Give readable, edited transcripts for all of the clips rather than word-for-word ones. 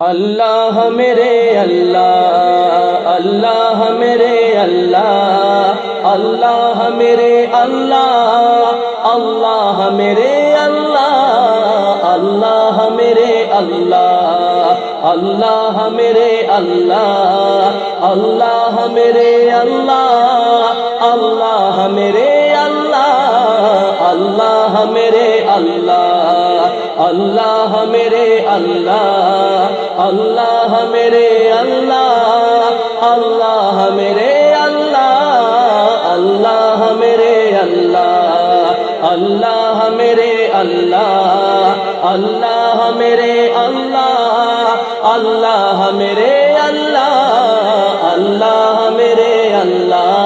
اللہ میرے اللہ، اللہ میرے اللہ، اللہ میرے اللہ، اللہ میرے اللہ، اللہ میرے اللہ، اللہ میرے اللہ، اللہ میرے اللہ، اللہ میرے اللہ، اللہ میرے اللہ، اللہ میرے اللہ، اللہ میرے اللہ، اللہ میرے اللہ، اللہ میرے اللہ، اللہ میرے اللہ، اللہ میرے اللہ، اللہ میرے اللہ، اللہ میرے اللہ۔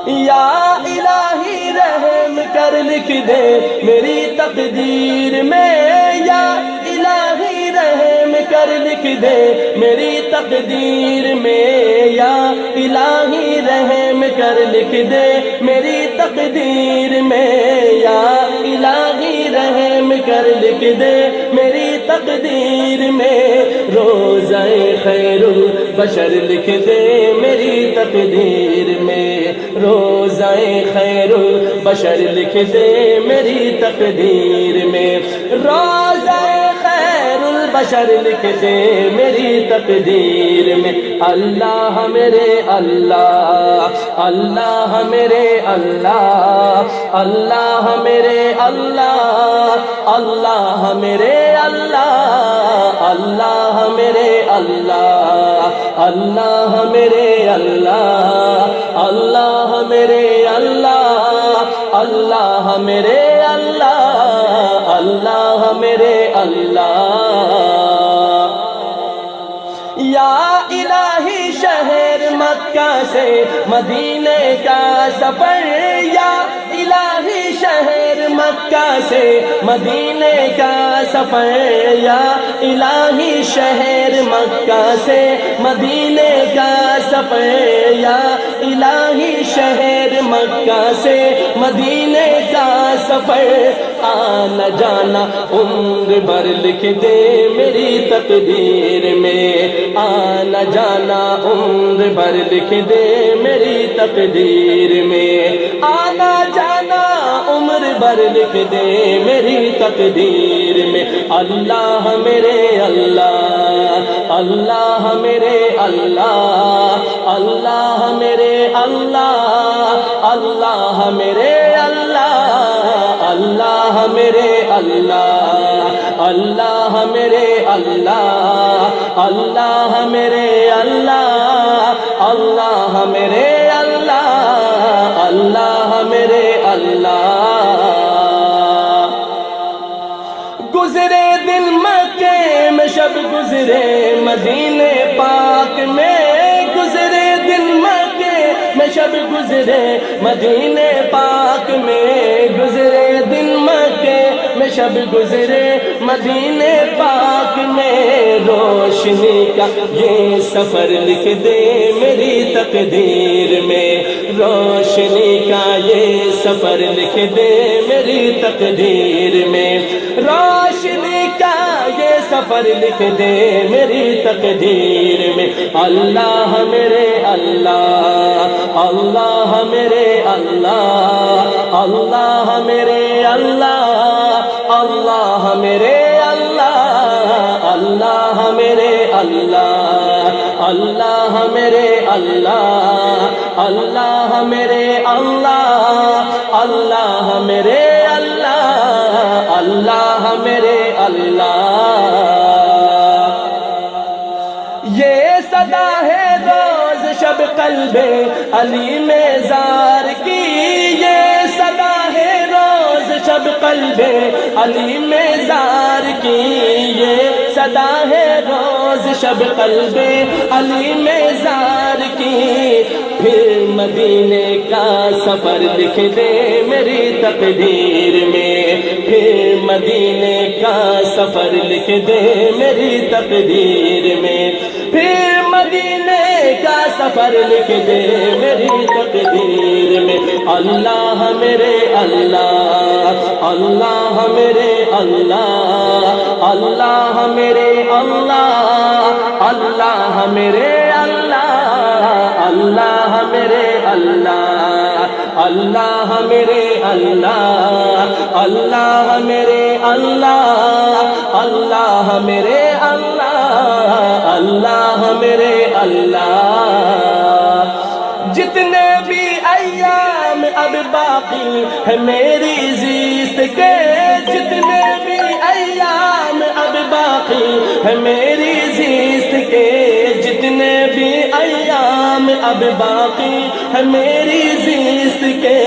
یا الہی رحم کر لکھ دے میری تقدیر میں، یا الہی رحم کر لکھ دے میری تقدیر میں، یا الہی رحم کر لکھ دے میری تقدیر میں، یا الہی رحم کر لکھ دے میری تقدیر میں، روزہ خیر البشر لکھ دے میری تقدیر میں، روزہ خیر البشر لکھ دے میری تقدیر میں، روزہ خیر البشر لکھ دے میری تقدیر میں، اللہ میرے اللہ، اللہ میرے اللہ، اللہ میرے اللہ، اللہ میرے اللہ، اللہ میرے اللہ، اللہ میرے اللہ، اللہ میرے اللہ، اللہ میرے اللہ، اللہ میرے اللہ۔ یا الہی شہر مکہ سے مدینے کا سفر، یا الہی شہر مکہ سے مدینے کا سفر، یا الہی شہر مکہ سے مدینے کا سفر، یا الہی شہر مکہ سے مدینے کا سفر، آنا جانا عمر بھر لکھ دے میری تقدیر میں، آنا جانا عمر بھر لکھ دے میری تقدیر میں، آنا جانا عمر بھر لکھ دے میری تقدیر میں، اللہ میرے اللہ، اللہ میرے اللہ، اللہ میرے اللہ، اللہ میرے اللہ، اللہ میرے اللہ، اللہ میرے اللہ، اللہ میرے اللہ، اللہ میرے اللہ، اللہ میرے اللہ۔ گزرے دن مکے میں شب گزرے مدینے پاک میں، گزرے دن مکے میں شب گزرے مدینے پاک میں، گزرے دن مکے میں شب گزرے مدینے پاک میں، روشنی کا یہ سفر لکھ دے میری تقدیر میں، روشنی کا یہ سفر لکھ دے میری تقدیر میں، روشنی کا یہ سفر لکھ دے میری تقدیر میں، اللہ میرے اللہ، اللہ میرے اللہ، اللہ میرے اللہ، اللہ میرے اللہ، اللہ میرے اللہ، اللہ میرے اللہ، اللہ میرے اللہ، اللہ میرے اللہ، اللہ میرے اللہ۔ یہ صدا ہے روز شب قلب علی میں زار کی، یہ صدا ہے روز شب قلب علی میں زار کی، یہ صدا ہے روز شب قلب علی میں زار کی، پھر مدینے کا سفر لکھ دے میری تقدیر میں، پھر مدینے کا سفر لکھ دے میری تقدیر میں، پھر مدینے کا سفر لکھ دے میری تقدیر میں۔ اللہ میرے اللہ، اللہ میرے اللہ، اللہ میرے اللہ، اللہ میرے اللہ، اللہ میرے اللہ، اللہ میرے اللہ، اللہ میرے اللہ، اللہ میرے اللہ، اللہ میرے اللہ۔ جتنے بھی ایام اب باقی ہے میری زیست کے، جتنے بھی ایام اب باقی ہے میری زیست کے، جتنے بھی ایام اب باقی ہے میری زیست کے،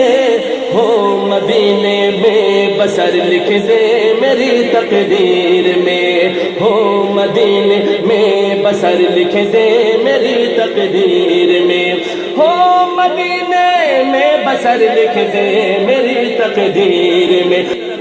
ہو مدینے میں بسر لکھ دے میری تقدیر میں، ہو مدینے میں بسر لکھ دے میری تقدیر میں، ہو مدینے میں بسر لکھ دے میری تقدیر میں۔